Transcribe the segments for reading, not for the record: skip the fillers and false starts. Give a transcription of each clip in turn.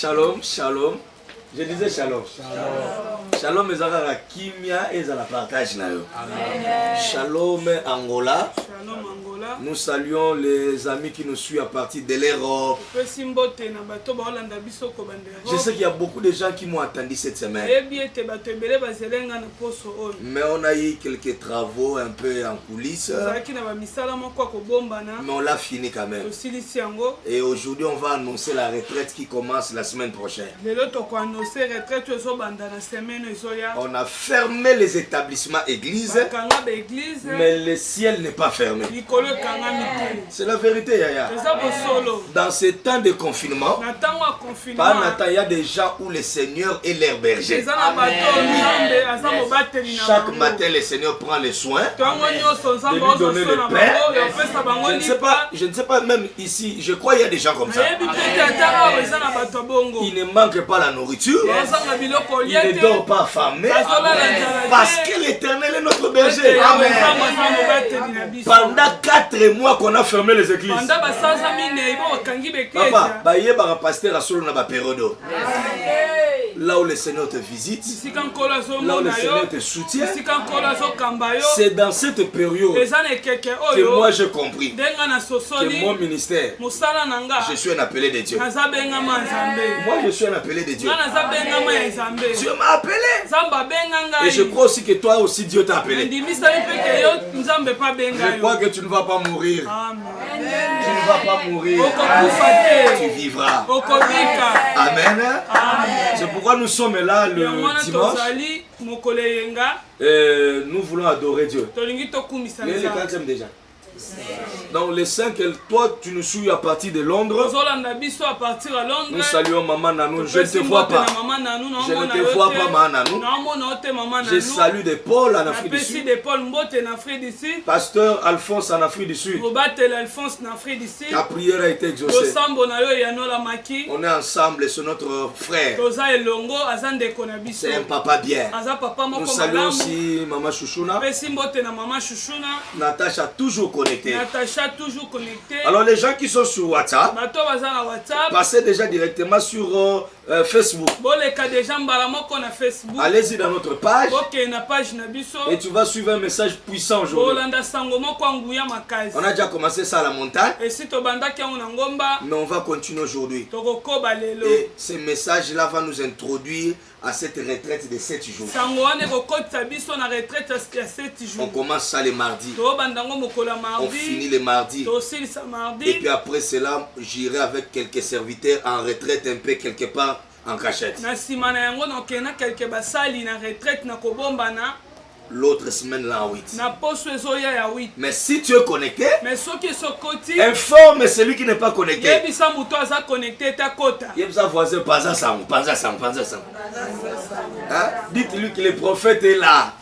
Shalom, shalom. Je disais shalom. Shalom ezala kimia ezala partage na yo. Shalom Angola. Shalom Angola. Nous saluons les amis qui nous suivent à partir de l'Europe. Je sais qu'il y a beaucoup de gens qui m'ont attendu cette semaine. Mais on a eu quelques travaux un peu en coulisses. Mais on l'a fini quand même. Et aujourd'hui, on va annoncer la retraite qui commence la semaine prochaine. On a fermé les établissements églises, mais le ciel n'est pas fermé. C'est la vérité, Yaya. Dans ces temps de confinement, il y a des gens où le Seigneur est leur berger. Chaque matin, le Seigneur prend les soins de lui donner le pain. Je ne sais pas, même ici, je crois qu'il y a des gens comme ça. Il ne manque pas la nourriture. Il ne dort pas affamé. Parce que l'Éternel est notre berger. Amen. Pendant 4 mois qu'on a fermé les églises. Papa, pasteur a solo na ba période. Là où le Seigneur te visite, là où le Seigneur te soutient, c'est dans cette période que moi j'ai compris que mon ministère, je suis un appelé de Dieu. Moi je suis un appelé de Dieu. Dieu m'a appelé. Et je crois aussi que toi aussi Dieu t'a appelé. Je crois que tu ne vas pas mourir. Tu ne vas pas mourir. Tu vivras. Amen. C'est pourquoi nous sommes là le dimanche. Nous voulons adorer Dieu. Il est le 4e déjà. Donc les 5, toi tu nous suis à partir de Londres. Nous saluons Maman Nanou. Je ne te vois pas. Je ne te vois pas, Maman Nanou. Je salue de Paul en Afrique du Sud. Pasteur Alphonse en Afrique du Sud. La prière a été exaucée. On est ensemble, c'est notre frère. C'est un papa bien. Nous saluons aussi Maman Chouchouna. Natacha toujours connectée. Alors les gens qui sont sur WhatsApp, passez déjà directement sur Facebook. Allez-y dans notre page et tu vas suivre un message puissant aujourd'hui. On a déjà commencé ça à la montagne, mais on va continuer aujourd'hui. Et ce message-là va nous introduire à cette retraite de 7 jours. On commence ça le mardi. On finit le mardi. Et puis après cela, j'irai avec quelques serviteurs en retraite un peu quelque part en cachette. L'autre semaine là en 8. Mais si tu es connecté, informe celui qui n'est pas connecté. Dites-lui que le prophète est là.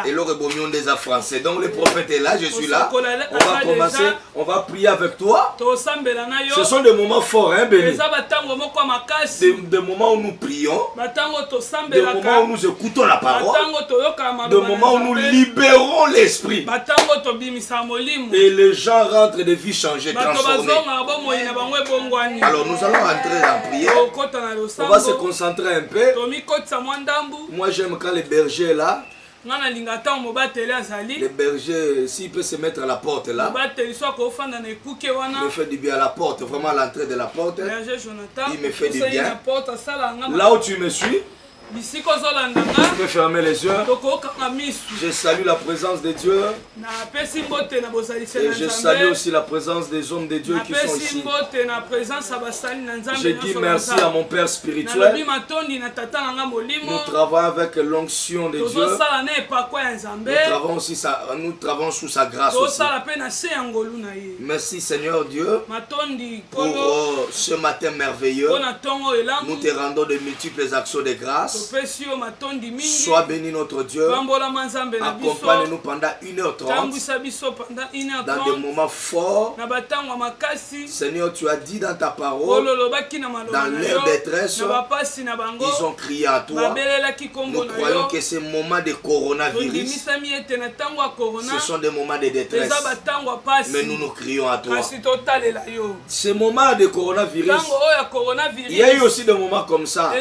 Et le rebondion des français. Donc le prophète est là, je suis là. On va commencer, on va prier avec toi. Ce sont des moments forts, hein, béni. Des moments où nous prions, des moments où nous écoutons la parole, des moments où nous libérons l'esprit. Et les gens rentrent des vies changées, transformées. Alors nous allons entrer en prière. On va se concentrer un peu. Moi j'aime quand les bergers là. Le berger, s'il peut se mettre à la porte là, il me fait du bien à la porte, vraiment à l'entrée de la porte. Il me fait du bien. Là où tu me suis, tu peux fermer les yeux. Je salue la présence de Dieu. Et je salue aussi la présence des hommes de Dieu qui sont ici. Je dis merci à mon Père spirituel. Nous travaillons avec l'onction de Dieu. Nous travaillons sous sa grâce aussi. Merci Seigneur Dieu pour ce matin merveilleux. Nous te rendons de multiples actions de grâce. Sois béni notre Dieu. Accompagne-nous pendant 1h30 dans des moments forts. Seigneur, tu as dit dans ta parole, dans leur détresse, ils ont crié à toi. Nous croyons que ces moments de coronavirus, ce sont des moments de détresse. Mais nous crions à toi. Ces moments de coronavirus, il y a eu aussi des moments comme ça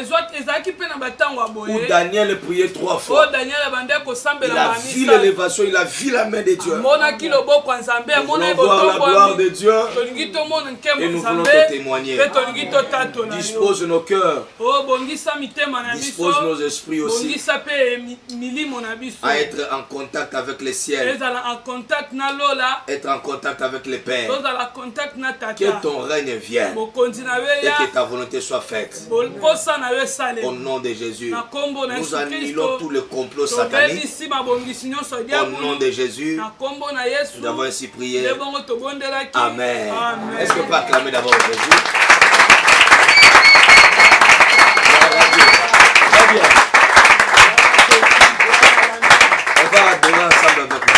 où Daniel priait 3 fois. Il a vu l'élévation, il a vu la main de Dieu. Nous voulons voir la gloire de Dieu et nous voulons te témoigner. Dispose nos cœurs, dispose nos esprits aussi à être en contact avec les ciels, être en contact avec les pères. Que ton règne vienne et que ta volonté soit faite. Au nom de Jésus, nous annulons tout le complot satanique. Au nom de Jésus, nous avons ainsi prié. Amen. Est-ce que vous pouvez acclamer d'abord Jésus? Très bien. On va adorer ensemble avec vous.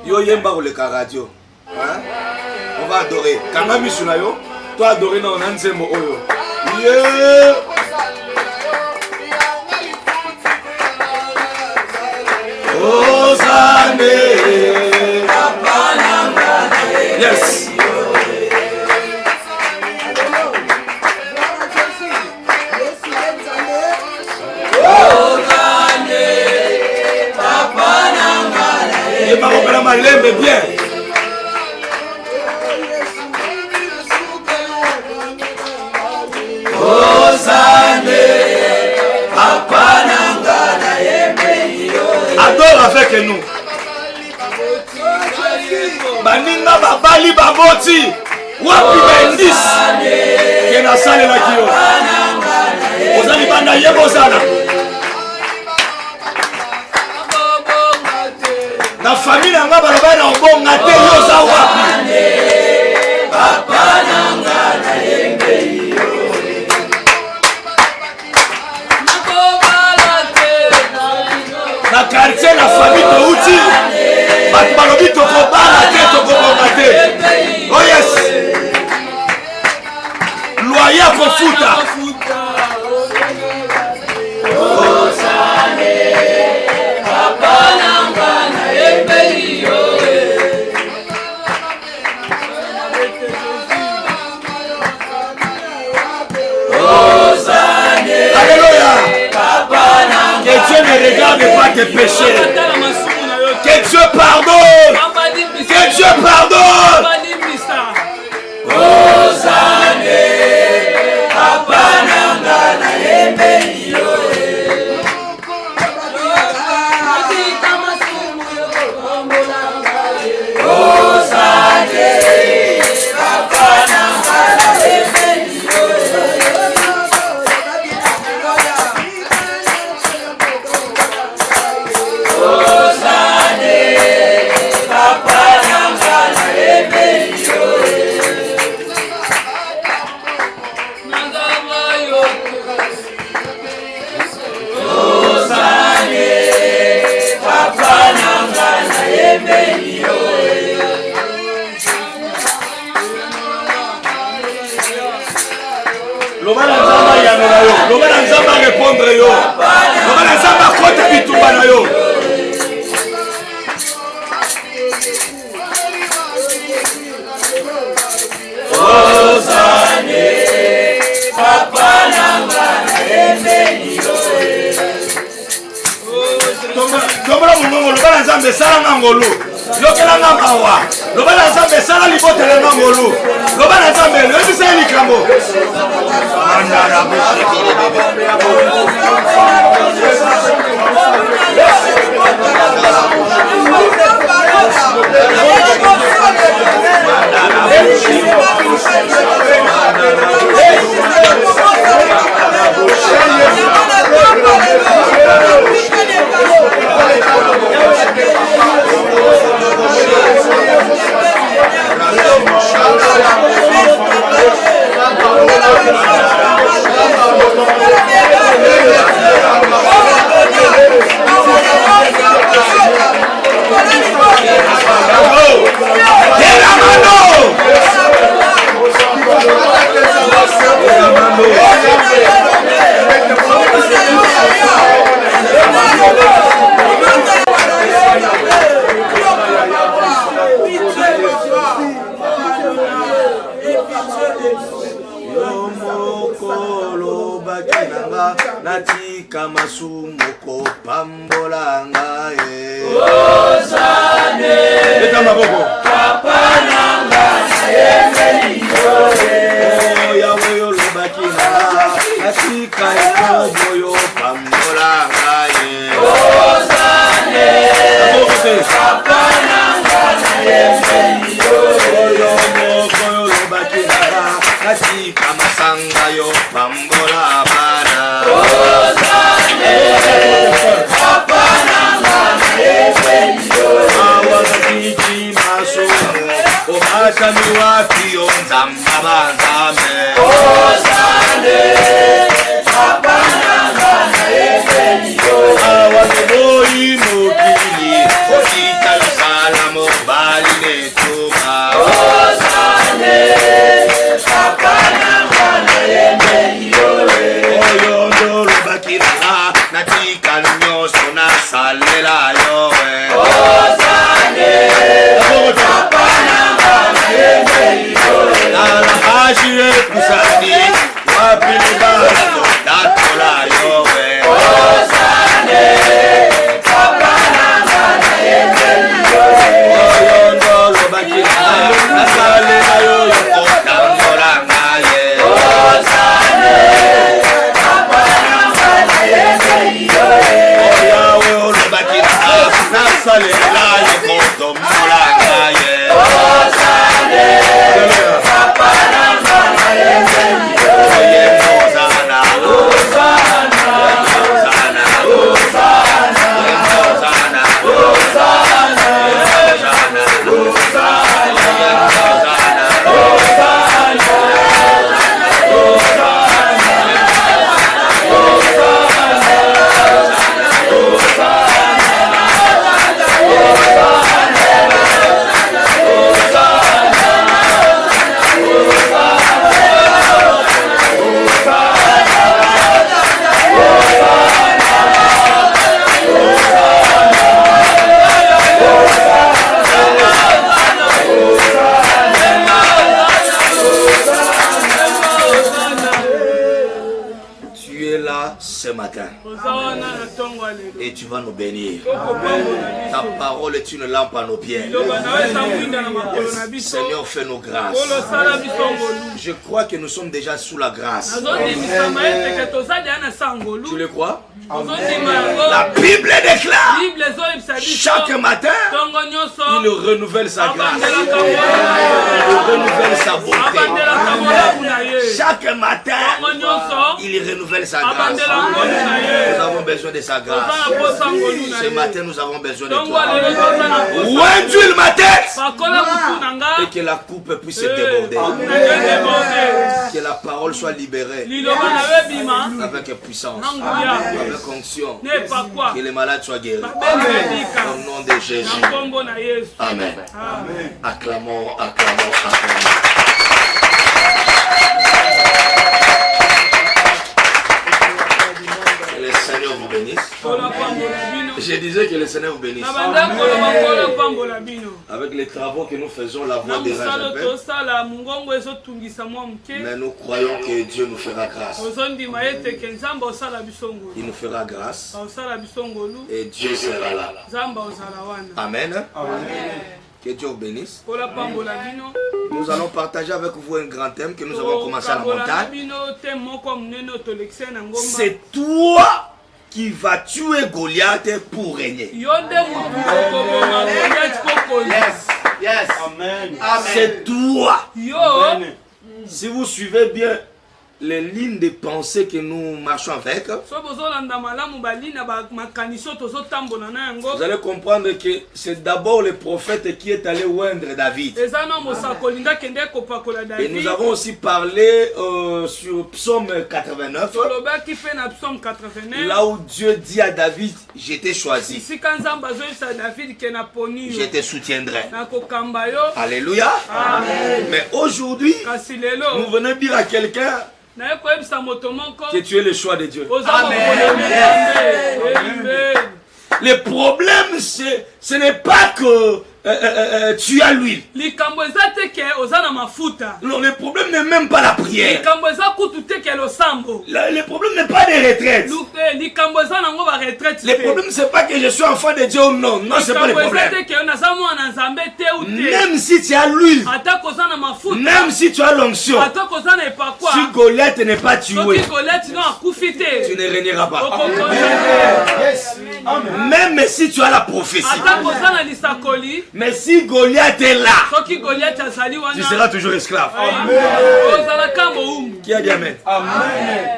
Yo yemba ou le radio. On va adorer. Kanga misuna yo, toi adorer na onanzemo oyo. Yeah. Hosanna. Yes. Et ma robe ma l'aime bien. Adore avec nous. Baninga babali baboti. Wapi bendis. Kena sale la kio. Ozali banda yebo sana. Na famille nga baloba na obonga te yoza wapi. Papa nanga na yembe yo. Na quartier la famille de Outi. Batu balobi tokobala te tokobonga te. Oh yes. Loya kofuta. Regarde pas tes péchés. Que Dieu pardonne. Que Dieu pardonne. Lobana nzamba répondre yo. Lobana nzamba kota bitumba na yo. Ozane papa nanga emeni yo. Tomba mungo lobana nzambe sala ngolo. Lokela ngamawa. Lobana nzambe sala libotela ngolo. Lobana nzambe lebisa likambo. Andara bushekile bebe. natika masumoko pambola ngaye. Osane, leta maboko. Papa nanga na yemeli yoye. Oh Yahweh yo lobaki na natika ikobo yo pambola ngaye. Osane, Papa nanga na yemeli yoye. Yo lobaki na natika masanga yo pambola bana. Osane, Papa nanga na yemeli yoye. Awakiki masomo omashami wapi yo nzamba banzame. Osane, Papa nanga na yemeli yoye. Awakeboyi mokili okita yosala mobali netuma. Osane, Papa nanga na yemeli yoye. Oyo ndolo bakina natika nyonso nasalela yowe. Osane, Papa nanga na yemeli yoye. Nalahashi ekusani wapi libano datola yowe. Osane, Papa nanga na yemeli yoye. Oyo ndolo bakina nasalela yoyo kotambola ngaye. Osane, Papa nanga na yemeli yoye. Oyawe olobakina nasalela yo kotambola ngaye. Osane, Papa nanga na yemeli yoye. Oye Mozana, Osana, Mozana, Osana, Mozana, Osana, tu es là ce matin et tu vas nous bénir. Ta parole est une lampe à nos pieds. Seigneur, fais-nous grâce. Je crois que nous sommes déjà sous la grâce. Tu le crois? La Bible déclare chaque matin il renouvelle sa grâce, il renouvelle sa bonté. Chaque matin il renouvelle sa grâce. Nous avons besoin de sa grâce. Ce matin nous avons besoin de toi. Oindule ma tête et que la coupe puisse se déborder. Que la parole soit libérée avec puissance, avec onction. Que les malades soient guéris. Au nom de Jésus. Amen. Acclamons, acclamons, acclamons. Que le Seigneur vous bénisse. Je disais que le Seigneur vous bénisse. Avec les travaux que nous faisons, la voix dérange un peu. Mais nous croyons que Dieu nous fera grâce. Il nous fera grâce. Et Dieu sera là. Amen. Que Dieu vous bénisse. Nous allons partager avec vous un grand thème que nous avons commencé à la montagne. C'est toi qui va tuer Goliath pour régner. Yes. Amen. C'est toi. Si vous suivez bien les lignes de pensée que nous marchons avec, vous allez comprendre que c'est d'abord le prophète qui est allé oindre David. Et nous avons aussi parlé sur Psaume 89, là où Dieu dit à David, je t'ai choisi, je te soutiendrai. Alléluia. Amen. Mais aujourd'hui, nous venons dire à quelqu'un que tu es le choix de Dieu. Amen. Le problème, ce n'est pas que tu as l'huile. Non, le problème n'est même pas la prière. Le problème n'est pas des retraites. Le problème c'est pas que je suis enfant de Dieu ou non. Non, c'est pas le problème. Même si tu as l'huile, même si tu as l'onction, si Goliath n'est pas tué, tu ne régneras pas. Même si tu as la prophétie, mais si Goliath est là, tu seras toujours esclave. Qui a dit amen?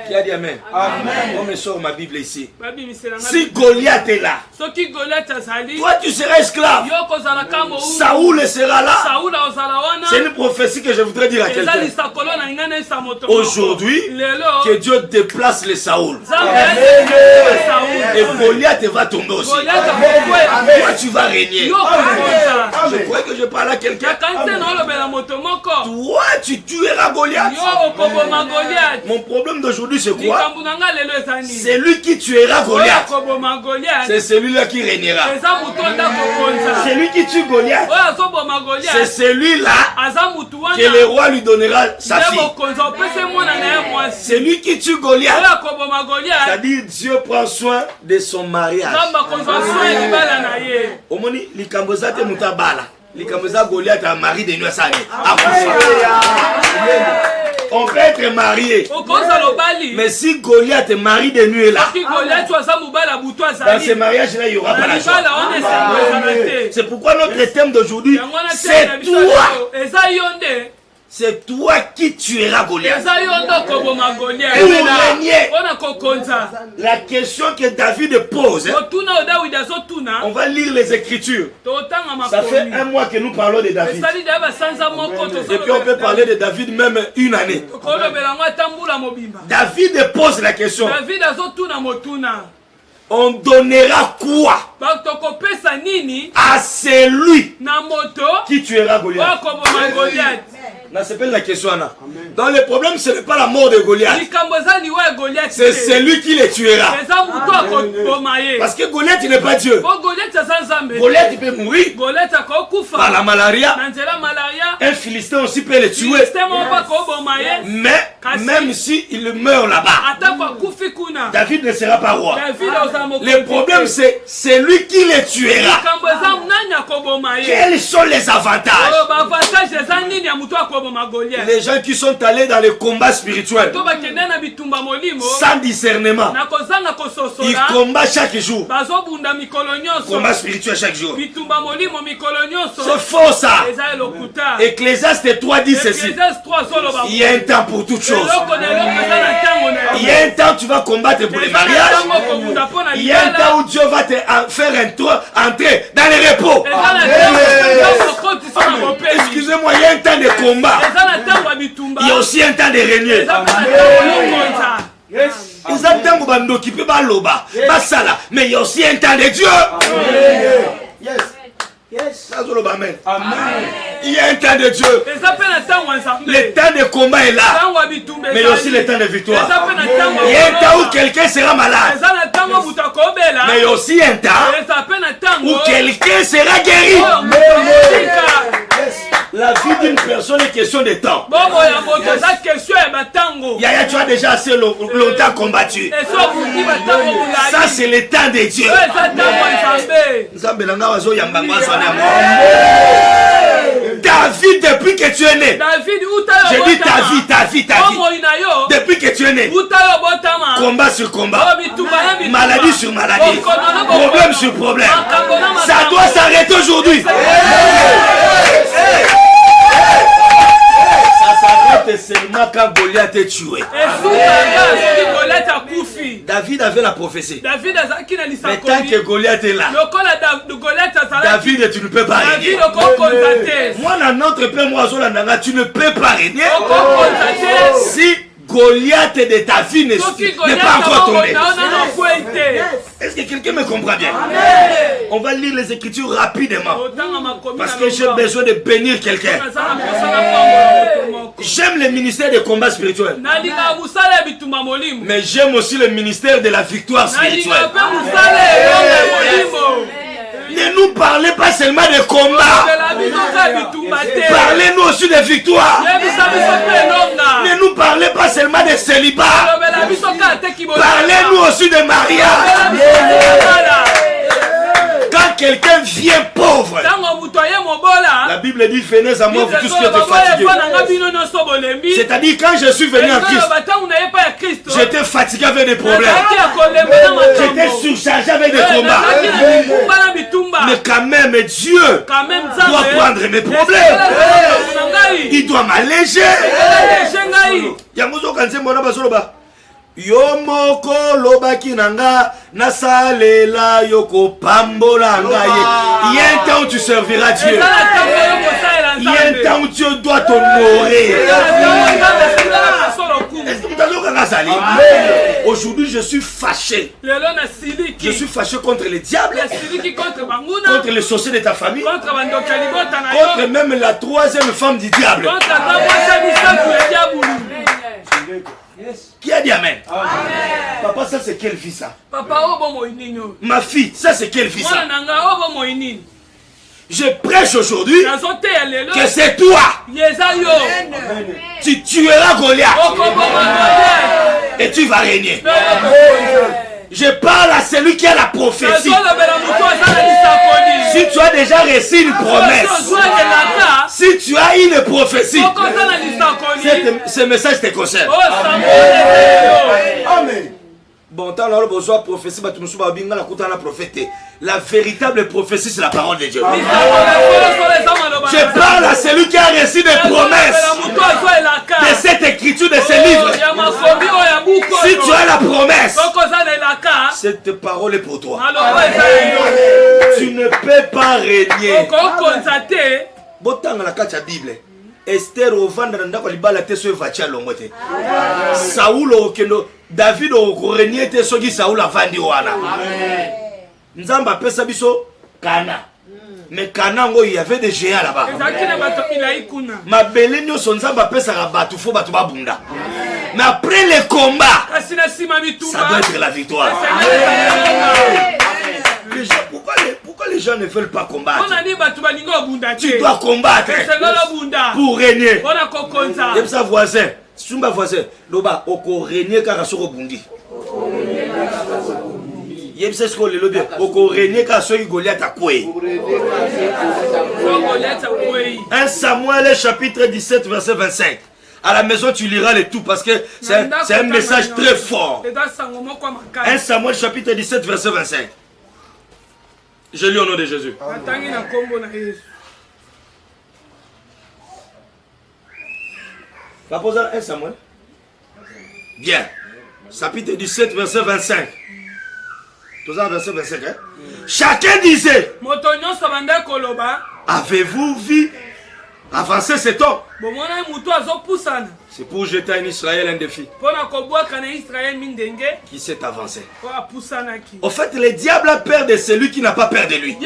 Qui a dit amen? On me sort ma Bible ici. Si Goliath est là, toi tu seras esclave. Saoul sera là. C'est une prophétie que je voudrais dire à quelqu'un. Aujourd'hui, que Dieu déplace les Saoul. Et Goliath va tomber aussi. Toi tu vas régner. Je crois que je parle à quelqu'un. Toi tu tueras Goliath. Mon problème d'aujourd'hui c'est quoi? C'est lui qui tuera Goliath. C'est celui-là qui régnera. C'est lui qui tue Goliath. C'est celui-là que le roi lui donnera sa fille. C'est lui qui tue Goliath. C'est-à-dire Dieu prend soin de son mariage. Omoni likamboza te mutabala. Likamboza Goliath a mari de nuit sali. On peut être marié, mais si Goliath est mari de nuit là, dans ce mariage-là, il n'y aura pas la joie. C'est pourquoi notre thème d'aujourd'hui, c'est toi. C'est toi qui tueras Goliath. La question que David pose, on va lire les Écritures. Ça fait un mois que nous parlons de David. Et puis on peut parler de David même une année. David pose la question. On donnera quoi à celui qui tuera Goliath? On s'appelle la question. Donc le problème ce n'est pas la mort de Goliath. C'est celui qui le tuera. Parce que Goliath n'est pas Dieu. Goliath il peut mourir par la malaria. Un Philistin aussi peut le tuer. Mais même s'il meurt là-bas, David ne sera pas roi. Le problème c'est celui qui le tuera. Quels sont les avantages? Les gens qui sont allés dans les combats spirituels sans discernement, ils combattent chaque jour. Combat spirituel chaque jour. C'est faux ça. Ecclésiaste 3:10 ceci. Il y a un temps pour toutes choses. Il y a un temps où tu vas combattre pour les mariages. Il y a un temps où Dieu va te faire entrer dans les repos. Excusez-moi, il y a un temps de combat. Il y a aussi un temps de régner. Ils attendent qu'on occupe baloba, basala, mais il y a aussi un temps de Dieu. Il y a un temps de Dieu. Le temps de combat est là. Mais il y a aussi le temps de victoire. Il y a un temps où quelqu'un sera malade. Mais il y a aussi un temps où quelqu'un sera guéri. La vie d'une personne est question de temps. Yaya, tu as déjà assez longtemps combattu. Ça, c'est le temps de Dieu. David, depuis que tu es né, je dis ta vie, depuis que tu es né, combat sur combat, maladie sur maladie, problème sur problème, ça doit s'arrêter aujourd'hui. Ça s'arrête seulement quand Goliath est tué. David avait la prophétie. Mais tant que Goliath est là, David, tu ne peux pas régner. Moi, dans notre père, moi, tu ne peux pas régner si Goliath de ta vie n'est pas encore tombé. Est-ce que quelqu'un me comprend bien? On va lire les Écritures rapidement parce que j'ai besoin de bénir quelqu'un. J'aime le ministère des combats spirituels, mais j'aime aussi le ministère de la victoire spirituelle. Ne nous parlez pas seulement de combat. Parlez-nous aussi de victoire. Ne nous parlez pas seulement de célibat. Parlez-nous aussi de mariage. Quand quelqu'un vient pauvre, la Bible dit venez à moi vous tous qui êtes fatigués. C'est-à-dire quand je suis venu en Christ, j'étais fatigué avec des problèmes. J'étais surchargé avec des combats. Mais quand même Dieu doit prendre mes problèmes. Il doit m'alléger. Yo moko lobaki nanga nasalela yoko pambola ngai. Il y a un temps où tu serviras Dieu. Il y a un temps où Dieu doit t'honorer. Aujourd'hui je suis fâché. Je suis fâché contre les diables, contre les sorciers de ta famille, contre même la troisième femme du diable. Qui a dit amen? Papa, ça c'est quelle vie ça? Ma fille, ça c'est quelle vie ça? Je prêche aujourd'hui que c'est toi. Tu tueras Goliath et tu vas régner. Je parle à celui qui a la prophétie. Si tu as déjà reçu une promesse, si tu as une prophétie, ce message te concerne. Amen. Bon, tant là, besoin de prophétie, la véritable prophétie, c'est la parole de Dieu. Je parle à celui qui a reçu des promesses de cette écriture, de ce livre. Si tu as la promesse, cette parole est pour toi. Tu ne peux pas régner. Botanga la carte Bible. Esther au vendre dans la libala te so vacha longote. Saoul au kendo David au régner te so gi Saoul a vandi wana. Nzamba pesa biso Kana. Mais Kana ngo il y avait des géants là-bas. Ma belenyo son nzamba pesa ka batu fo batu babunda. Mais après le combat, ça doit être la victoire. Les gens, pourquoi les gens ne veulent pas combattre? Tu dois combattre pour régner. Et ça voisin, si tu voisin, loba oko régner car sur obundi. Yem c'est ce qu'on le lobby. Oko régner car sur Goliath a quoi? 1 Samuel chapitre 17 verset 25. À la maison, tu liras le tout parce que c'est un message très fort. 1 Samuel chapitre 17 verset 25. Je lis au nom de Jésus. La pose 1 Samuel. Bien. Chapitre 17 verset 25. Tout ça verset 25. Hein? Chacun disait. Avez-vous vu avancer cet homme? C'est pour jeter en Israël un défi qui s'est avancé. En fait, le diable a peur de celui qui n'a pas peur de lui.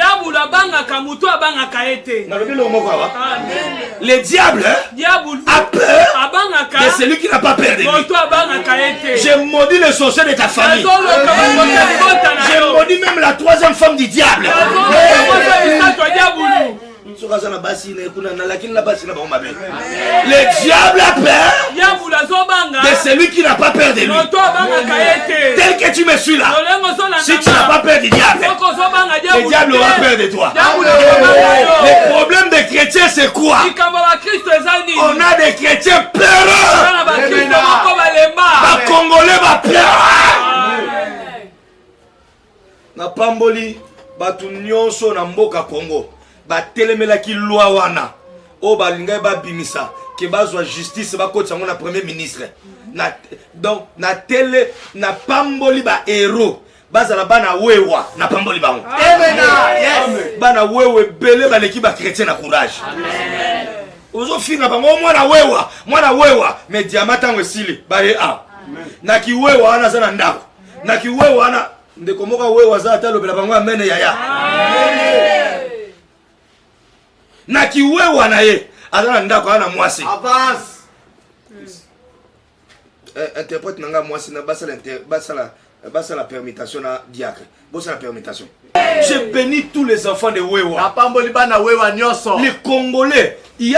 Le diable a peur de celui qui n'a pas peur de lui. J'ai maudit le sorcier de ta famille. J'ai maudit même la troisième femme du diable. Le diable a peur de celui qui n'a pas peur de lui. Tel que tu me suis là, si tu n'as pas peur du diable, le diable aura peur de toi. Le problème des chrétiens, c'est quoi? On a des chrétiens peureux. Les Congolais va peur. Na pamboli batu nyonso na mboka Congo. Ba telemela ki loi wana o balinga ba bimisa ke bazwa justice ba kotsa ngona premier ministre na donc na tele na pamboli ba héros bazala bana wewa na pamboli bango amen yes bana wewe bele ba leki ba chrétien na courage amen ozo finga bango mwana wewa mais diamata ngo sili ba e a na ki wewa wana sana ndako na ki wewa wana ndeko moka wewa za talobela bango amen yaya amen na kiwewa na ye azana ndako ana mwasi avance interprète nanga mwasi na basala Bah, c'est la permutation à diacre. Bon, c'est la permutation. J'ai béni tous les enfants de Wewa. Les Congolais, il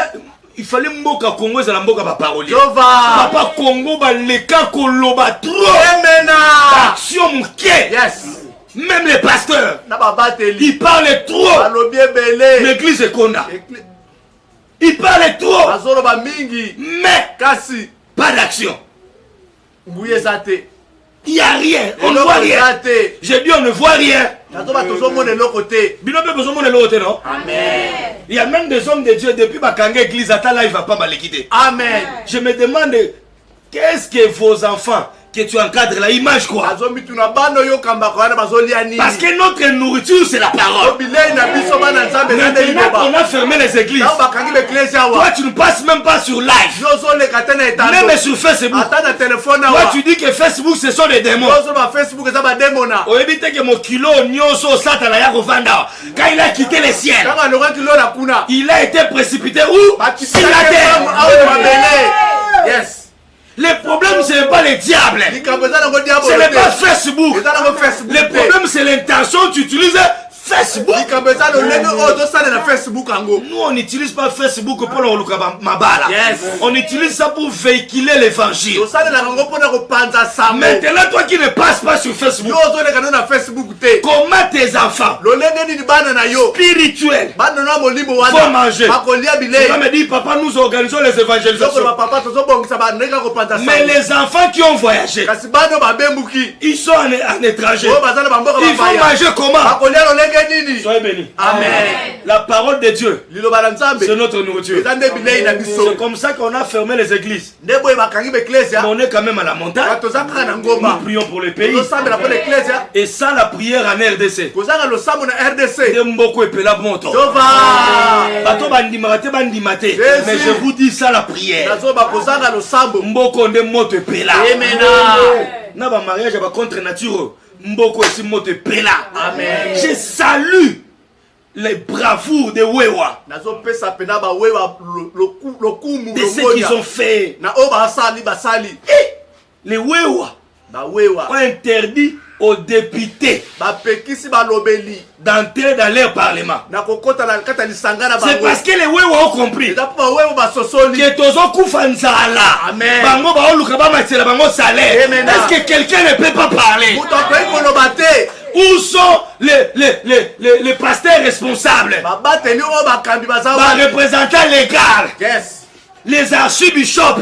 fallait mboka Congo, c'est la mboka ba parolier. Papa Congo, ba leka koloba trop. Action mouké. Yes. Même les pasteurs, ils parlent trop. L'église est conda. Ils parlent trop. Mais pas d'action. Il n'y a rien. On ne voit rien. J'ai dit on ne voit rien. Il y a même des hommes de Dieu depuis Bakanga église à là, il ne va pas mal quitter. Amen. Je me demande qu'est-ce que vos enfants que tu encadres la image quoi. Parce que notre nourriture c'est la parole. Maintenant qu'on a fermé les églises, toi tu ne passes même pas sur live, même sur Facebook. Toi tu dis que Facebook ce sont des démons. Quand il a quitté les ciels, il a été précipité où? Sur la terre. Yes. Le problème, ce n'est pas le diable. Ce n'est pas Facebook. Le problème, c'est l'intention. Tu utilises Facebook. Nous, on n'utilise pas Facebook pour le mabala. On utilise ça pour véhiculer l'évangile. Maintenant, toi qui ne passes pas sur Facebook, comment tes enfants spirituels vont manger? Tu vas me dire, papa, nous organisons les évangélisations. Mais les enfants qui ont voyagé, ils sont en étranger. Ils vont manger comment? Soyez bénis. Amen. La parole de Dieu, c'est notre nourriture. C'est comme ça qu'on a fermé les églises. Mais on est quand même à la montagne. Nous prions pour le pays. Et sans la prière en RDC, mais je vous dis ça la prière. Na ba mariage ba contre nature. Mboko esi moto pela. Amen. Je salue les bravoures de Wewa. De ce qu'ils ont fait. Les Wewa ont interdit aux députés d'entrer dans leur parlement. C'est parce que les Wewa ont compris que Tozo Koufanzala, Bango Baoluka Bamatela Bango Salaire. Est-ce que quelqu'un ne peut pas parler? Où sont les pasteurs responsables? Les représentants légaux. Les archibishops.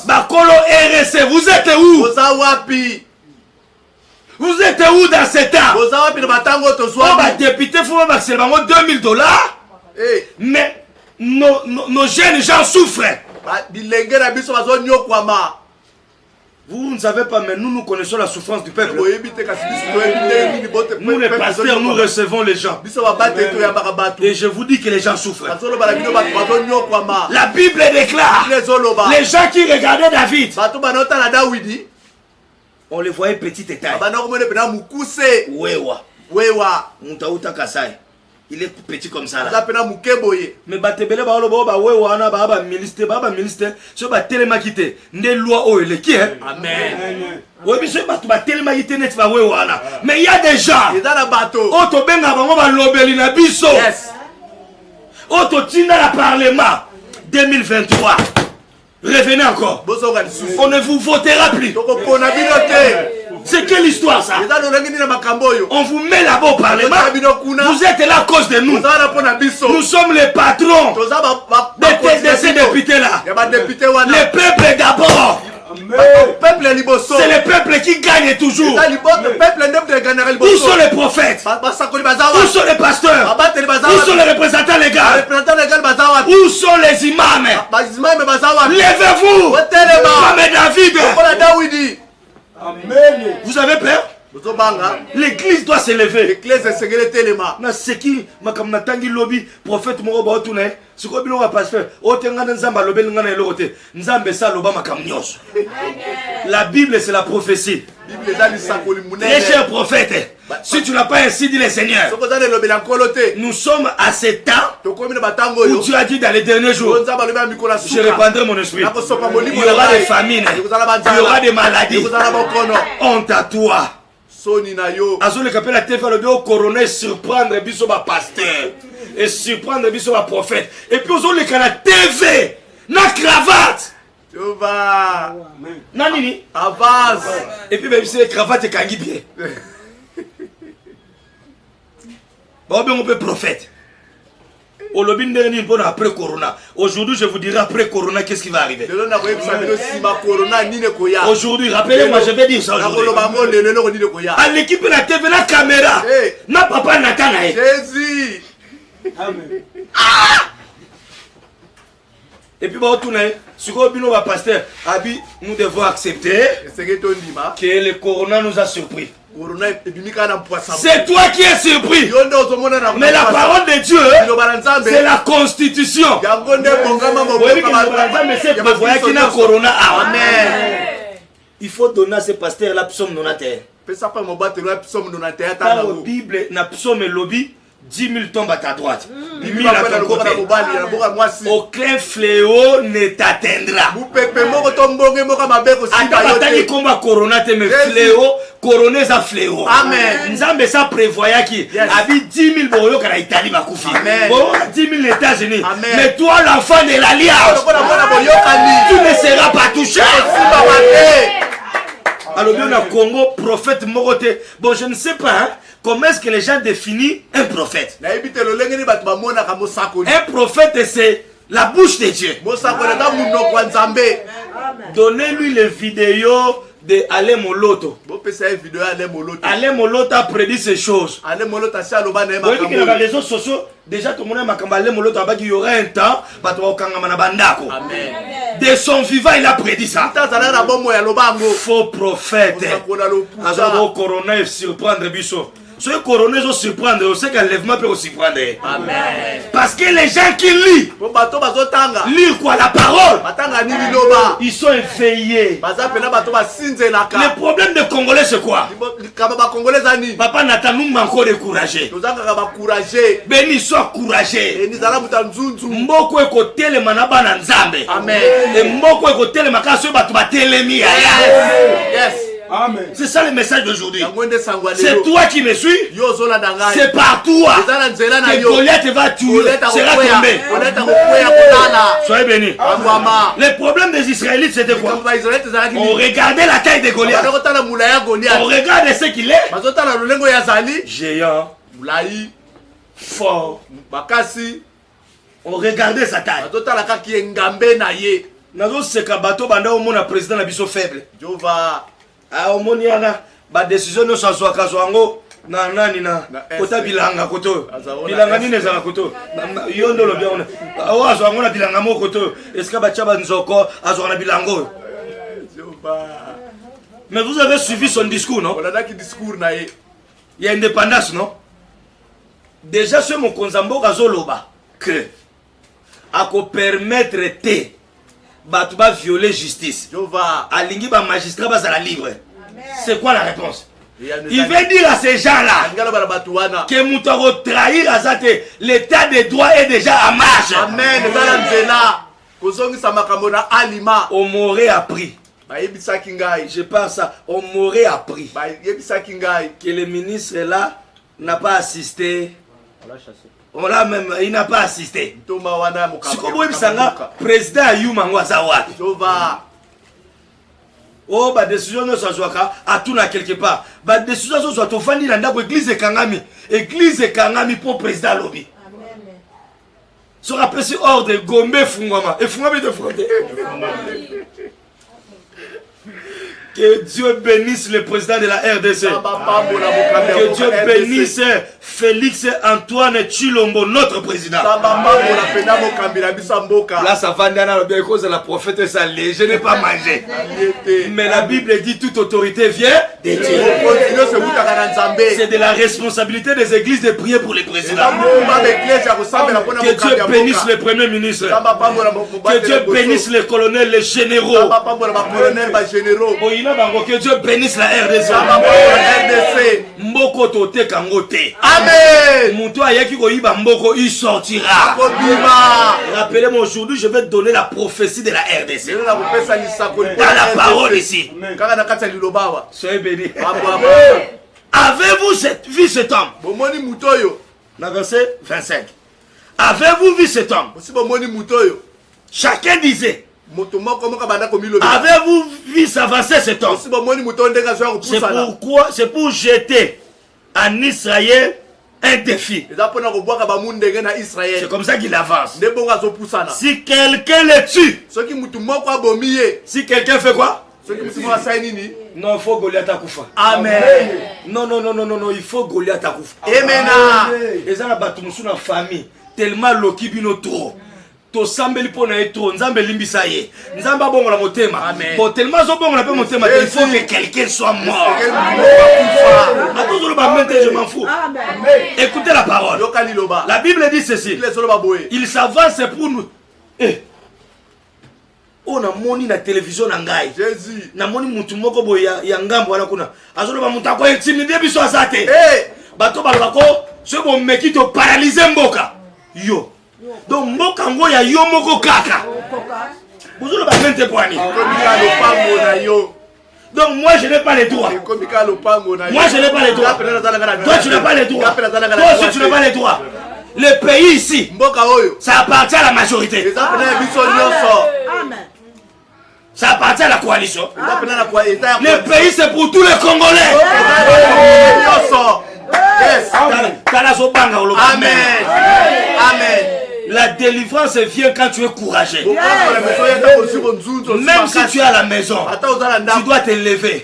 Bakolo RSC, vous êtes où? Vous êtes où dans ce temps? Les députés font $2000. Mais nos jeunes gens souffrent. Vous ne savez pas, mais nous connaissons la souffrance du peuple. Nous les pasteurs, nous recevons les gens. Et je vous dis que les gens souffrent. La Bible déclare, les gens qui regardaient David, on les voyait petit et taille. Wewa. Il est petit comme ça là. Mais batebele ba olobo ba wewa na ba ministre so ba telema kité ne loi o ele qui hein. Amen. Oui biso ba telema kité net ba wewa na. Mais il y a des gens. Ils dans la bateau. Oto benga bango ba lobeli na biso. Yes. Oto tinda la parlement 2023. Revenez encore. On ne vous votera plus. C'est quelle histoire ça? On vous met là-bas au Parlement. Vous êtes là à cause de nous. Nous sommes les patrons de ces députés-là. Le peuple d'abord. C'est le peuple qui gagne toujours. Où sont les prophètes? Où sont les pasteurs? Où sont les représentants légaux? Où sont les imams? Levez-vous comme David. Amen. Vous avez peur? L'église doit s'élever. L'église est tellement. Na seki makamna tangi lobby prophète moko ba otuna siko bino ba pasteur otenga nzamba lobeli ngana elokote nzambe sa loba makamnyos. La Bible c'est la prophétie. Très cher prophète, si tu n'as pas ainsi dit le Seigneur, nous sommes à ce temps où tu as dit dans les derniers jours, je répandrai mon esprit. Il y aura des famines, il y aura des maladies. Honte à toi. Azole kapela tefa le bio coroner surprendre biso ba pasteur et surprendre biso ba prophète et puis ozole kana TV na cravate. Tu vas. Nanini avance. Et puis même si les cravates kangi bien. Bon ben on peut prophète. Après Corona. Aujourd'hui, je vous dirai après Corona, qu'est-ce qui va arriver. Aujourd'hui, rappelez-moi, je vais dire ça aujourd'hui. À l'équipe de la TV, la caméra. Na papa Nathan. Jésus. Amen. Et puis, si vous êtes pasteur, nous devons accepter que le Corona nous a surpris. C'est toi qui es surpris. Mais la parole de Dieu, c'est la constitution. Il faut donner à ces pasteurs la psaume 91. Dans la Bible, la psaume et lobby, 10 000 tombent à ta droite. 10 000 à ton côté. Aucun fléau ne t'atteindra. Attends, combat corona, mais fléau, coroner ça fléau. Amen. Nzambe ça prévoyait qui habite 10 000 boyo qu'à l'Italie va couper. 10 000 États-Unis. Mais toi, l'enfant de l'alliance, tu ne seras pas touché. Alors, bien au Congo, prophète Moroté. Bon, je ne sais pas, hein. Comment est-ce que les gens définissent un prophète? Un prophète, c'est la bouche de Dieu. Donnez-lui les vidéos de Alain Moloto. Alain Moloto a prédit ces choses. Vous voyez que dans les réseaux sociaux, déjà tout le monde a dit Alain Moloto il y aura un temps, de son vivant, il a prédit ça. Faux prophète. Azabo corona surprendre biso. Ce coroner va surprendre, on sait qu'un lèvement peut aussi prendre. Amen. Parce que les gens qui lisent, lire quoi la parole, ils sont éveillés. Le problème des Congolais c'est quoi? Papa Nathan nous manque de courageux. Béni soit courageux. Mboko ekote le manaba na nzambe. Amen. Et mboko ekote le makaso batu batelemi. Yes. Amen. C'est ça le message d'aujourd'hui. C'est toi qui me suis. C'est par toi que Goliath va tuer. Sera tombé. Soyez bénis. Le problème des Israélites c'était quoi? On regardait la taille de Goliath. On regarde ce qu'il est. Géant. Fort. On regardait sa taille. Nazo seka bato banda au monde président na biso faible. Ah au monde yana ba décision no saswa kazwango na nani na kota bilanga koto. Bilanga nini za koto. Yondo lo bien. Awa azwango na bilanga mo koto. Eska ba chaba nzoko azwana bilango. Mais vous avez suivi son discours, non? Il y a indépendance, non? Déjà ce mon konzambo gazoloba que à ko permettre te Batouba violer justice. Alingi ba magistrat bazala libre. C'est quoi la réponse? Il veut dire à ces gens-là que Moutaro trahir Azate, l'état des droits est déjà en marche. Amen. On m'aurait appris. Je pense ça. On m'aurait appris que le ministre là n'a pas assisté. On l'a même, il n'a pas assisté. Si comme vous président Ayuma Ngwazawat. Oh, bah décision ne soit à tout là quelque part. Bah décision soit au fond de l'église Kangami. Église Kangami pour président lobby. Se rappelle ce ordre Gombe Fungwama. Et Fungwama de frontière. Que Dieu bénisse le président de la RDC. Que Dieu bénisse Félix Antoine Chilombo, notre président. Là, ça va bien cause de la prophète, ça je n'ai pas mangé. Mais la Bible dit toute autorité vient de Dieu. C'est de la responsabilité des églises de prier pour les présidents. Que Dieu bénisse le premier ministre. Que Dieu bénisse les colonels, les généraux. Que Dieu bénisse la RDC. Mboko tote kangote. Amen. Moutou ayaki koyiba mboko, il sortira. Rappelez-moi, aujourd'hui, je vais donner la prophétie de la RDC. Dans la parole ici. Soyez bénis. Avez-vous vu cet homme? Dans verset 25. Avez-vous vu cet homme? Chacun disait. Avez-vous vu s'avancer cet homme? C'est pour jeter en Israël un défi. C'est comme ça qu'il avance. Si quelqu'un le tue, si quelqu'un fait quoi? Non, il faut Goliath à Koufa. Amen. Non, il faut Goliath à Koufa. Amen. Et ça, la famille, tellement l'okibino trop. To sambeli pona etro nzambe limbisa ye nzamba bongo la motema bon tellement zo bongo la pe motema il faut que quelqu'un soit mort. Attends le bas je m'en fous. Écoutez la parole. La Bible dit ceci. Il s'avance pour nous. On a moni na télévision na ngai na moni mutu moko boya ya ngambo wana kuna azolo ba mutu ko intimider biso azate bato balako ce bon meki to paralyser mboka yo. Donc mboka ngo ya yo moko kaka. Vous le bavente poani. Donc moi je n'ai pas les droits. Moi je n'ai pas les droits. Toi tu n'as pas les droits. Toi aussi tu n'as pas les droits. Le pays ici, ça appartient à la majorité. Ça appartient à la coalition. Le pays c'est pour tous les Congolais. Amen. Amen. La délivrance vient quand tu es courageux. Même si tu es à la maison, tu dois te lever.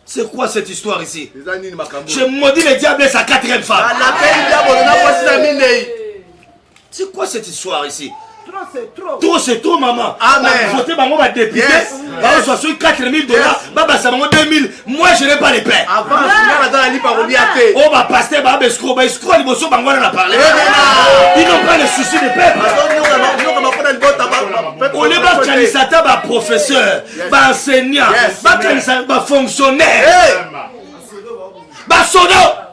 C'est quoi cette histoire ici? Je maudis le diable et sa quatrième femme. C'est quoi cette histoire ici? Trop c'est trop, maman. Amen. Voter bango va député. Bah soit sur 4 000 $. Baba ça bango 2 000. Moi je n'ai pas les paix. Avant on a lipa on y a fait. Oh bah pasteur bah escroc il bosso bango on a parlé. Ils n'ont pas le souci de paix. On est pas candidat bah professeur, bah enseignant, bah candidat bah fonctionnaire. Bah soda.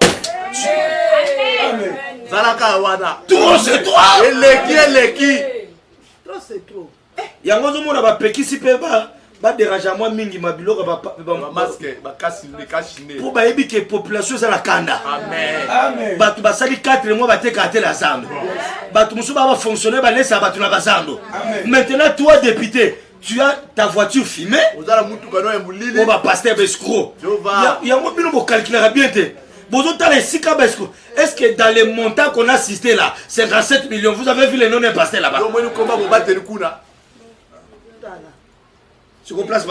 Zalaka wana. Trop c'est trop. Eleki. Trop c'est trop. Yango zo mona ba pekisi pe ba déranger moi mingi mabiloko ba masque ba kashine. Pour ba yebi que population za la kanda. Amen. Ba tu ba sali 4 mois ba te kate la zando. Ba tu musu ba fonctionner ba laisser ba tu na bazando. Maintenant toi député, tu as ta voiture fumée. Ozala mutu kano ya mulili. On va passer escroc. Yango bino bo calculer bien te. Est-ce que dans les montants qu'on a assisté là, 57 millions, vous avez vu les noms des pasteurs là-bas? Sur place,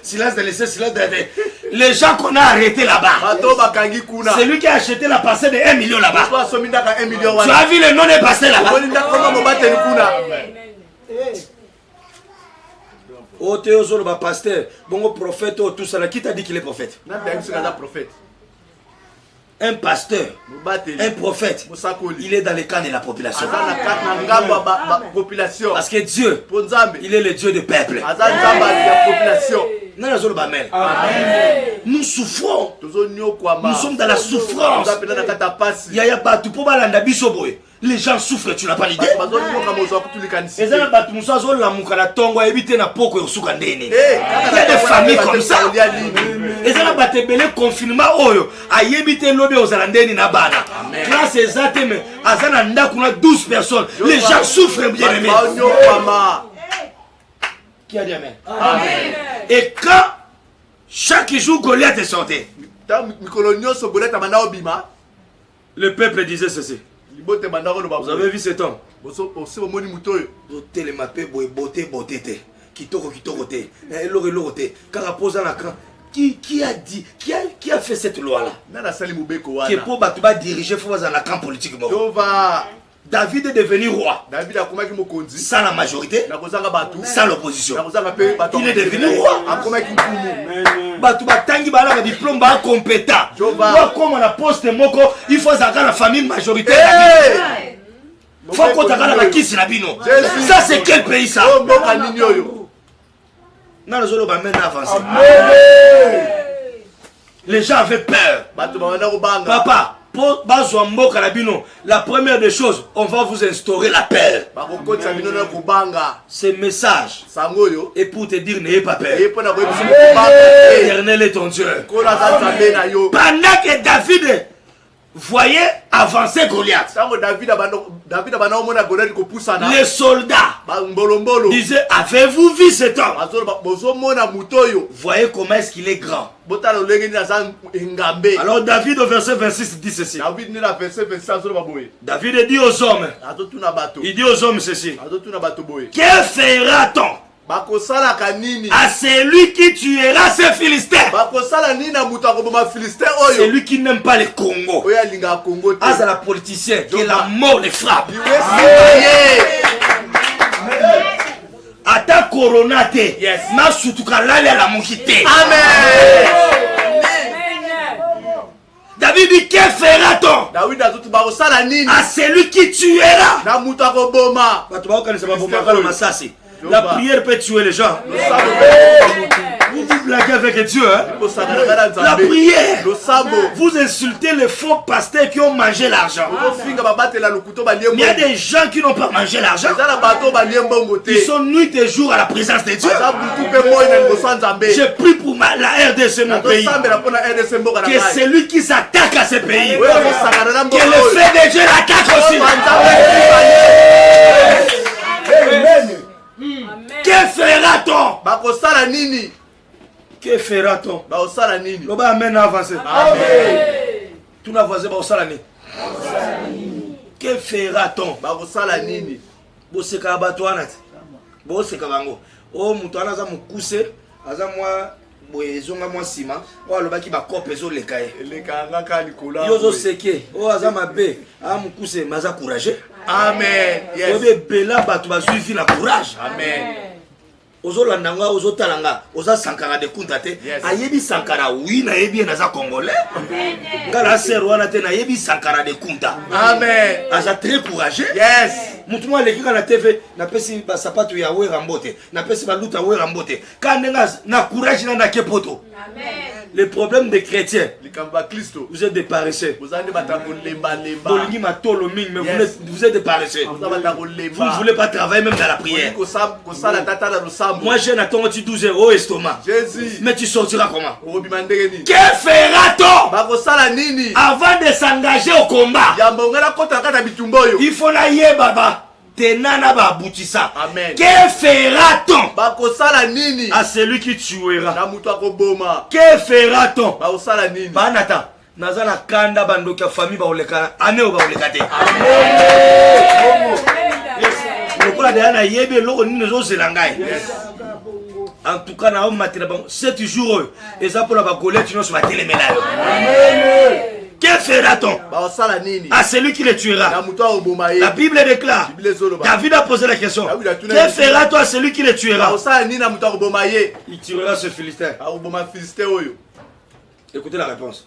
silence de laisser, silence de les gens qu'on a arrêtés là-bas. C'est lui qui a acheté la parcelle de 1 million là-bas. Tu as vu les noms des pasteurs là-bas? Oh, Théozolo, pasteur, bon prophète, tout ça, qui t'a dit qu'il est prophète? Un pasteur, un prophète, il est dans le camp de la population. Parce que Dieu, il est le Dieu du peuple. Nous souffrons. Nous sommes dans la souffrance. Les gens souffrent, tu n'as pas l'idée. Il y a des familles comme ça. Et ça va te confinement. Grâce à ça, 12 personnes. Les gens souffrent, bien aimé. Qui a dit amen? Et quand chaque jour Goliath est sorti, Le peuple disait ceci. Vous avez vu cet homme? Qui a dit, qui a fait cette loi-là? Qui est pour diriger la camp politique. David est devenu roi. Sans la majorité, sans l'opposition. Il est devenu roi. Diplôme compétent. Comme on a posté moko, il faut la famille majoritaire. Ça c'est quel pays ça? Les gens avaient peur. Papa, la première des choses, on va vous instaurer la paix. Ce message est pour te dire n'ayez pas peur. L'éternel est ton Dieu. Pendant que David voyait avancer Goliath, les soldats disaient, avez-vous vu cet homme? Voyez comment est-ce qu'il est grand. Alors David au verset 26 dit ceci. David dit aux hommes, il dit aux hommes ceci, que fera-t-on à celui qui tuera ces Philistins? Celui qui n'aime pas les Congo, à la politicien, que la mort les frappe. Ata coronate, na sutukalale la mouchite. Amen. David dit, que fera-t-on à celui qui tuera? La prière peut tuer les gens. Vous blaguez avec Dieu, hein? La prière. Vous insultez les faux pasteurs qui ont mangé l'argent. Il y a des gens qui n'ont pas mangé l'argent. Ils sont nuit et jour à la présence de Dieu. J'ai pris pour la RDC, mon pays, que celui qui s'attaque à ce pays, que le fait de Dieu l'attaque aussi. Que fera-t-on? Que fera-t-on? Loba amen avancer. Tout n'a voisin ba osalani. Que fera-t-on? Boseka batwana. Boseka bango. O mutu ana za mukuse, aza mwa boyezonga mwa sima, o alobaki ba kope zo lekaye. Lekanga ka likola. Yozo seke, o aza mabe, a mukuse maza courage. Amen. Yes. Obe bela batu ba suivi la courage. Amen. Ozola nanga ozotalanga oza sankara de kuntate ayebi sankara oui na yebi naza congolais ngala serwana te na yebi sankara de kunta. Amen. Aza très courageux. Yes. Mutu mwa lekika na TV na pesi ba sapato ya we rambote na pesi ba luta we rambote kandenga na courage na kepoto. Amen. Le problème des chrétiens, vous êtes des paresseux. Vous êtes des paresseux. Vous ne voulez pas travailler même dans la prière. Moi j'ai attendu 12 € au estomac. Mais tu sortiras comment? Que fera-t-on avant de s'engager au combat? Il faut la y baba. Tenana ba boutissa. Amen. Que fera-t-on à celui qui tuera? Que fera-t-on? Banata. Nazana kanda bandoka famille ba oleka ane ba oleka te. Amen. Lokola de ana yebe loko nini zo zelangai. En tout cas na o matela bon 7 jours et ça pour la bagolette non sur la télé médaille. Amen. Que fera-t-on à celui qui le tuera? La Bible déclare, David a posé la question, que fera-t-on à celui qui le tuera? Il tuera ce Philistin. Écoutez la réponse.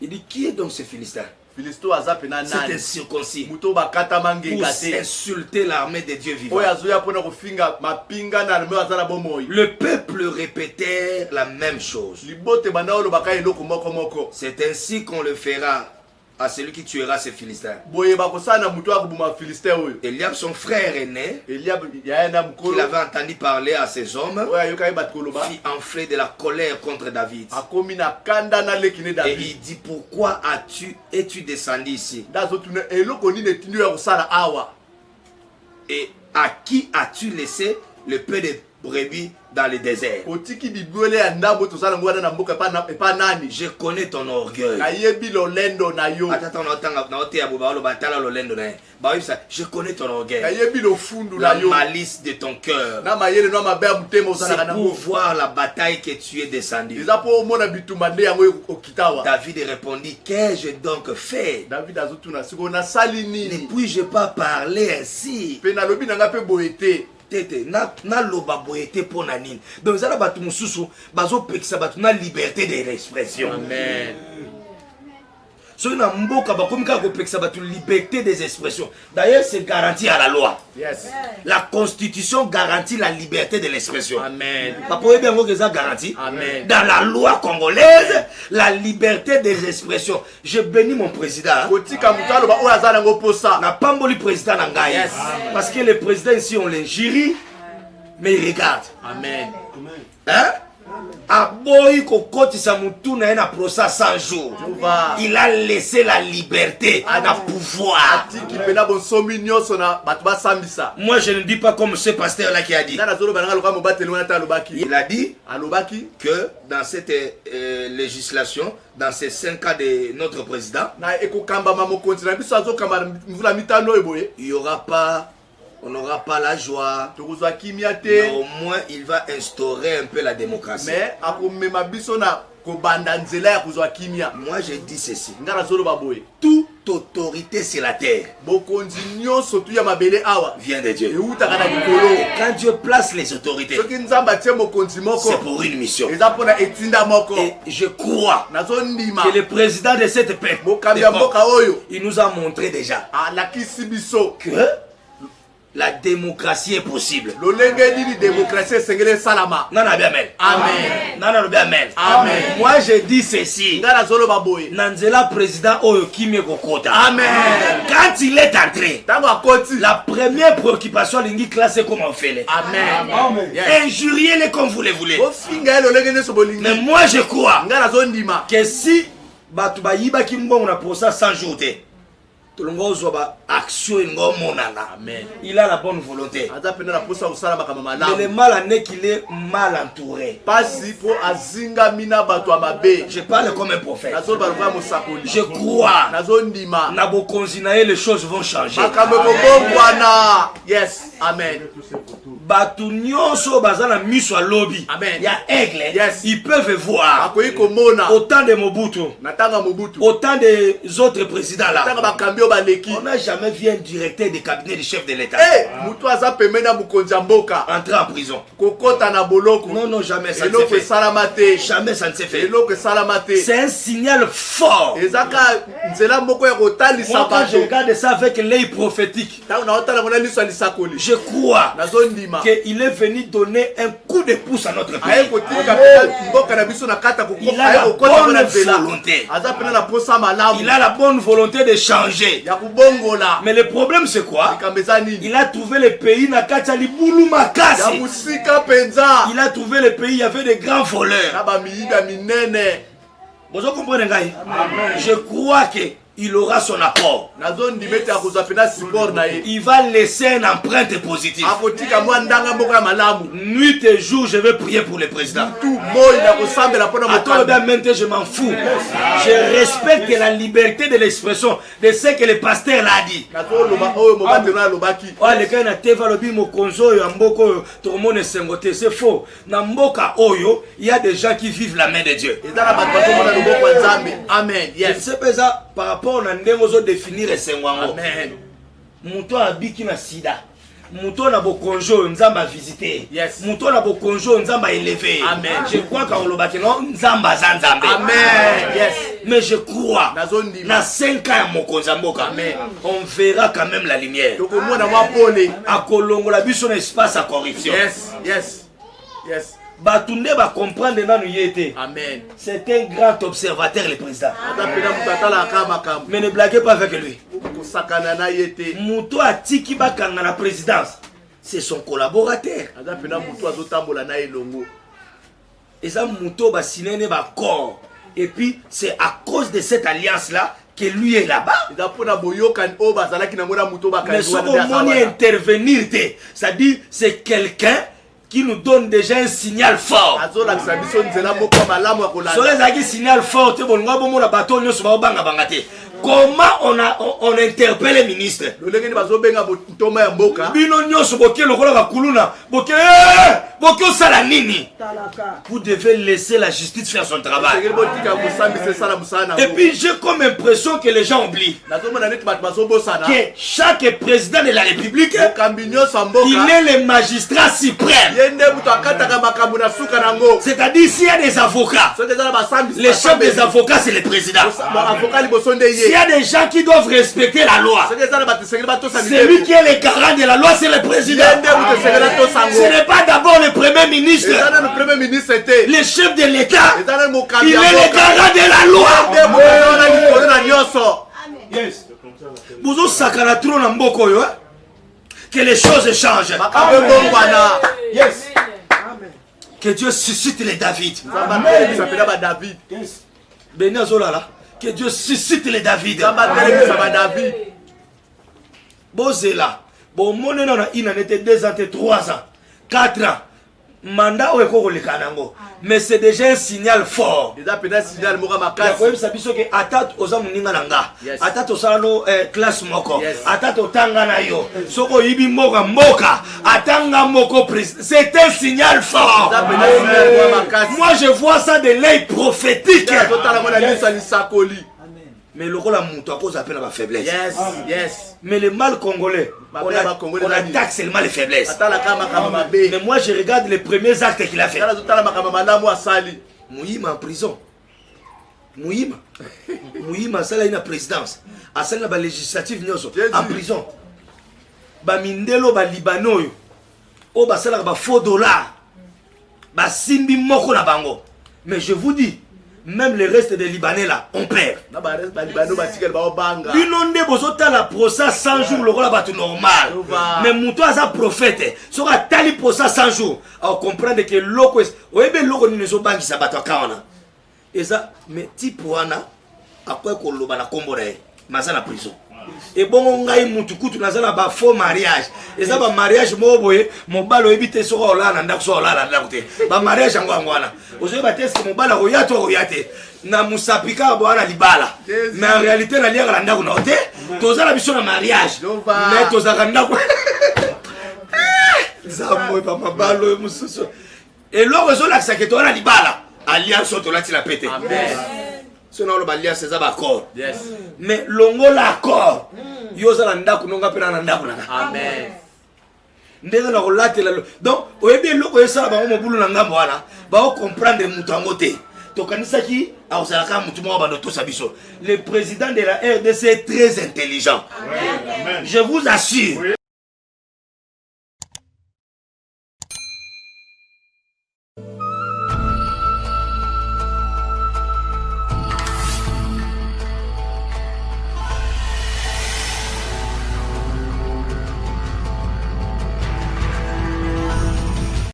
Il dit, qui est donc ce Philistin? C'est un circoncis pour insulter l'armée de Dieu vivant. Le peuple répétait la même chose. C'est ainsi qu'on le fera à celui qui tuera ces Philistins. Eliab, son frère aîné, qu'il avait entendu parler à ces hommes, fit enfler de la colère contre David. Et il dit, pourquoi es-tu descendu ici? Et à qui as-tu laissé le peu de brebis dans le désert. Je connais ton orgueil. Je connais ton orgueil. La malice de ton cœur. C'est pour voir la bataille que tu es descendu. David répondit, qu'ai-je donc fait? Ne puis-je pas parler ainsi? Na loba boyete pour nanine. Donc ça batu mususu bazo pekisa batu na liberté de l'expression. Amen. So na mboka bakomika ko pekisa batu liberté des expressions. D'ailleurs c'est garanti à la loi. Yes. La constitution garantit la liberté de l'expression. Amen. Papa bien que ça garantit. Amen. Dans la loi congolaise, la liberté des expressions. Je bénis mon président. Na pamboli président nanga. Yes. Parce que le président ici on l'injurie mais il regarde. Amen. Hein? Aboyi kokoti sa mutu na ena procès 100 jours. Il a laissé la liberté à la pouvoir. Moi je ne dis pas comme ce pasteur là qui a dit. Il a dit que dans cette législation, dans ces 5 cas de notre président, il n'y aura pas, on n'aura pas la joie, mais au moins il va instaurer un peu la démocratie. Moi je dis ceci, toute autorité sur la terre vient de Dieu. Et quand Dieu place les autorités, c'est pour une mission. Et je crois que le président de cette paix, il nous a montré déjà que la démocratie est possible. Amen. Moi je dis ceci. Nanzela président Oyo Kimye Kokota. Amen. Quand il est entré, la première préoccupation lingi classée comme on fait. Amen. Injuriez-les comme vous les voulez. Mais moi je crois que si Batuba Yiba Kimbon a pour ça 100 jours. Action, il a la bonne volonté. Mais le mal en est qu'il est mal entouré. Je parle comme un prophète. Je crois les choses vont changer. Yes, amen. Batu nyonso bazana miso lobby. Amen. Ya aigle. Yes. Ils peuvent voir autant de Mobutu, autant des autres présidents là. On n'a jamais vu un directeur de cabinet du chef de l'État entrer en prison. Non, jamais ça ne s'est fait. Jamais ça ne s'est fait. C'est un signal fort. Moi, quand je regarde ça avec l'œil prophétique, je crois qu'il est venu donner un coup de pouce à notre pays. Il a la bonne volonté. Il a la bonne volonté de changer. Mais le problème c'est quoi? Il a trouvé le pays il a trouvé le pays, il y avait des grands voleurs. Vous comprenez? Je crois que il aura son apport. Il va laisser une empreinte positive. Nuit et jour, je vais prier pour le président. Maintenant, je m'en fous. Je respecte la liberté de l'expression de ce que le pasteur l'a dit. C'est faux. Il y a des gens qui vivent la main de Dieu. Amen. Je sais pas ça par rapport à ndenge définir esengwango. Amen. Muto abiki na sida. Muto na bokonjo nzamba visiter. Yes. Muto na bokonjo nzamba élever. Amen. Je crois qu'en lobaki non nzamba zanzambe. Amen. Yes. Mais je crois na 5 ans mokonza mboka. Amen. On verra quand même la lumière. Donc moi na moi polé. Akolongola biso na espace à corruption. Yes. Batunde ba comprendre nanu yete. Amen. C'est un grand observateur le président. Mais ne blaguez pas avec lui. Muto atiki bakanga na présidence. C'est son collaborateur. Et ça Muto ba sinene ba corps. Et puis c'est à cause de cette alliance là que lui est là-bas. Mais ce qu'on intervenir, c'est-à-dire c'est quelqu'un qui nous donne déjà un signal fort. Signal fort, comment on interpelle les ministres? Vous devez laisser la justice faire son travail. Et puis j'ai comme impression que les gens oublient que chaque président de la République, il est le magistrat suprême. C'est-à-dire s'il y a des avocats, les chefs des avocats c'est le président. S'il y a des gens qui doivent respecter la loi, celui qui est le garant de la loi c'est le président. Ce n'est pas d'abord le premier ministre. Le chef de l'État, il est le garant de la loi. Yes. Vous sakana trop na mboko yo, que les choses changent. Yes. Que Dieu suscite les David. Que Dieu suscite les David. Bozela. Bon, mon nom il en était 2 ans, 3 ans, 4 ans. Mandat ou eko koleka nango, mais c'est déjà un signal fort. Déjà un signal moko makasi. Ko yebisa biso ke atat oza muninga nanga, atat osala no classe moko, atat otanga na yo, soko yibi mboka, atanga moko président. C'est un signal fort. Moi je vois ça de l'œil prophétique. Mais le rôle à mon toit cause appelle à ma faiblesse. Yes, yes. Mais le mal congolais, on attaque seulement les faiblesses. Mais moi je regarde les premiers actes qu'il a fait. Mouyima en prison. Mouyima ça là une présidence. À celle là la législative en prison. Ba mindelo ba libano yo. O ba sala ba faux dollars. Ba simbi moko na bango. Mais je vous dis, même le reste des Libanais là, on perd. Binonde bozota la procès 100 jours, le rôle est normal. Mais Moutoua a prophète. Sera tali procès 100 jours. Alors comprendre que l'oko est. Oebe l'oko ni nezo banki sabato kaona. Et ça, mais tipuana, à quoi qu'on l'a na combo d'ailleurs. Mais la prison. Et bon, on a eu mutukutu na zala ba faux mariage. Et ça ba mariage mo boye, mo balo ebite soko la na ndako so la na ndako te. Ba mariage ngwana. Ozo ba test mo bala oyate na musapika bwana libala. Mais en réalité na liaka na ndako na te. Toza la biso na mariage. Mais toza ka ndako. Zambo pa mabalo mususu. Et lo ozo la saketo na libala. Alliance to la ti la pété. Amen. Sinon le balia c'est ça d'accord. Yes. Mais longo l'accord. Yoza la ndako nonga pena na ndako na. Amen. Ndeza na kolate la. Donc oyebi loko esa ba mo bulu na ngambo wana. Ba o comprendre mutango te. To kanisa ki a osala mutu mo ba to sabiso. Le président de la RDC est très intelligent. Amen. Je vous assure.